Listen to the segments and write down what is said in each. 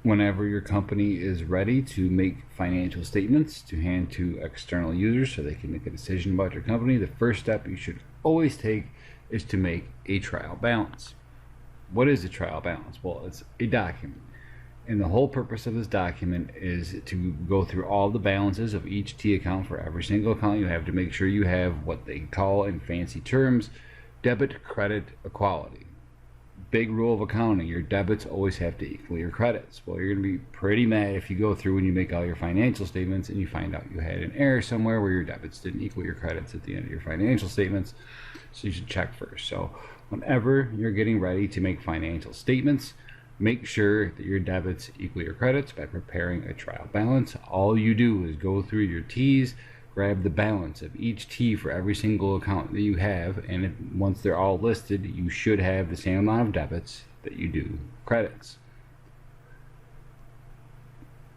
Whenever your company is ready to make financial statements to hand to external users so they can make a decision about your company, the first step you should always take is to make a trial balance. What is a trial balance? Well, it's a document. And the whole purpose of this document is to go through all the balances of each T account for every single account you have to make sure you have what they call in fancy terms debit credit equality. Big rule of accounting, your debits always have to equal your credits. Well, you're going to be pretty mad if you go through and you make all your financial statements and you find out you had an error somewhere where your debits didn't equal your credits at the end of your financial statements. So you should check first. So whenever you're getting ready to make financial statements, make sure that your debits equal your credits by preparing a trial balance. All you do is go through your T's, grab the balance of each T for every single account that you have, and once they're all listed, you should have the same amount of debits that you do credits.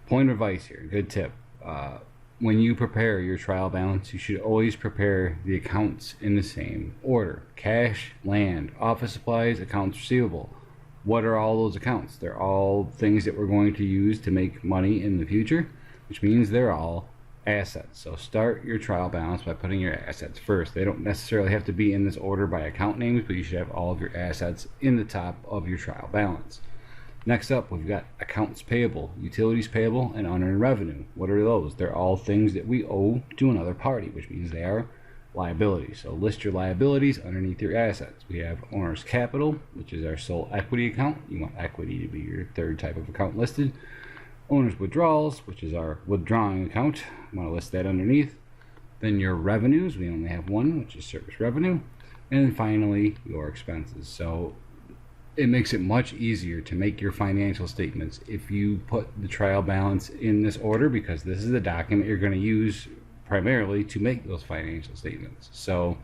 Point of advice here, good tip. When you prepare your trial balance, you should always prepare the accounts in the same order. Cash, land, office supplies, accounts receivable. What are all those accounts? They're all things that we're going to use to make money in the future, which means they're all assets. So start your trial balance by putting your assets first. They don't necessarily have to be in this order by account names, but you should have all of your assets in the top of your trial balance. Next up, we've got accounts payable, utilities payable, and unearned revenue. What are those? They're all things that we owe to another party, which means they are liabilities. So list your liabilities underneath your assets. We have owner's capital, which is our sole equity account. You want equity to be your third type of account listed. Owner's withdrawals, which is our withdrawing account. You want to list that underneath. Then your revenues, we only have one, which is service revenue. And then finally, your expenses. So it makes it much easier to make your financial statements if you put the trial balance in this order, because this is the document you're going to use primarily to make those financial statements. So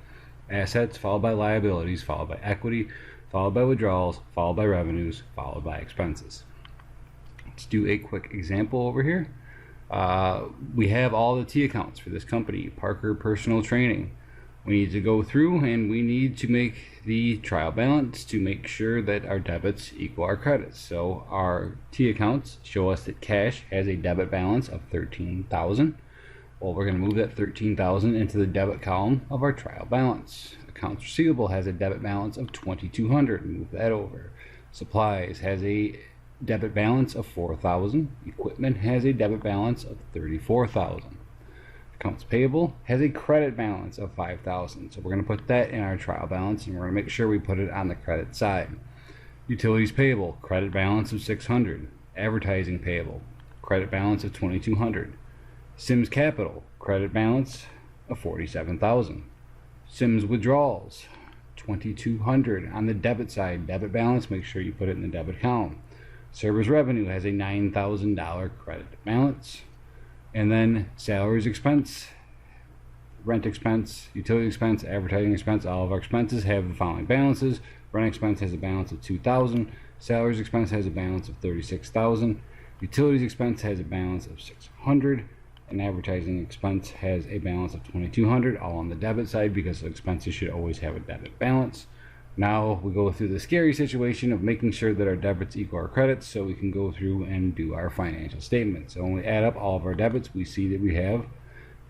assets followed by liabilities, followed by equity, followed by withdrawals, followed by revenues, followed by expenses. Let's do a quick example over here. We have all the T accounts for this company, Parker Personal Training. We need to go through and we need to make the trial balance to make sure that our debits equal our credits. So our T accounts show us that cash has a debit balance of $13,000. Well, we're going to move that $13,000 into the debit column of our trial balance. Accounts receivable has a debit balance of $2,200. Move that over. Supplies has a debit balance of $4,000. Equipment has a debit balance of $34,000. Accounts payable has a credit balance of $5,000. So we're going to put that in our trial balance, and we're going to make sure we put it on the credit side. Utilities payable, credit balance of $600. Advertising payable, credit balance of $2,200. Sims Capital, credit balance of $47,000. Sims withdrawals, $2,200 on the debit side. Debit balance, make sure you put it in the debit column. Service revenue has a $9,000 credit balance. And then salaries expense, rent expense, utility expense, advertising expense. All of our expenses have the following balances. Rent expense has a balance of $2,000. Salaries expense has a balance of $36,000. Utilities expense has a balance of $600. And advertising expense has a balance of $2,200, all on the debit side, because expenses should always have a debit balance. Now we go through the scary situation of making sure that our debits equal our credits so we can go through and do our financial statements. So when we add up all of our debits, we see that we have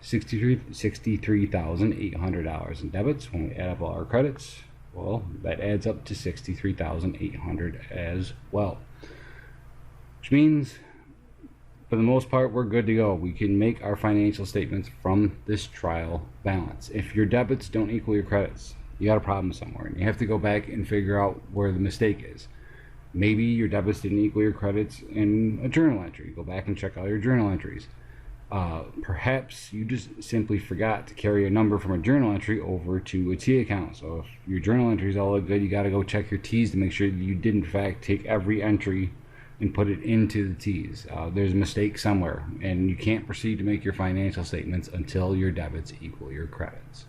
$63,800 in debits. When we add up all our credits, well, that adds up to $63,800 as well. Which means, for the most part, we're good to go. We can make our financial statements from this trial balance. If your debits don't equal your credits, you got a problem somewhere, and you have to go back and figure out where the mistake is. Maybe your debits didn't equal your credits in a journal entry. Go back and check all your journal entries. Perhaps you just simply forgot to carry a number from a journal entry over to a T account. So if your journal entries all look good, you got to go check your T's to make sure that you did in fact take every entry and put it into the T's. There's a mistake somewhere, and you can't proceed to make your financial statements until your debits equal your credits.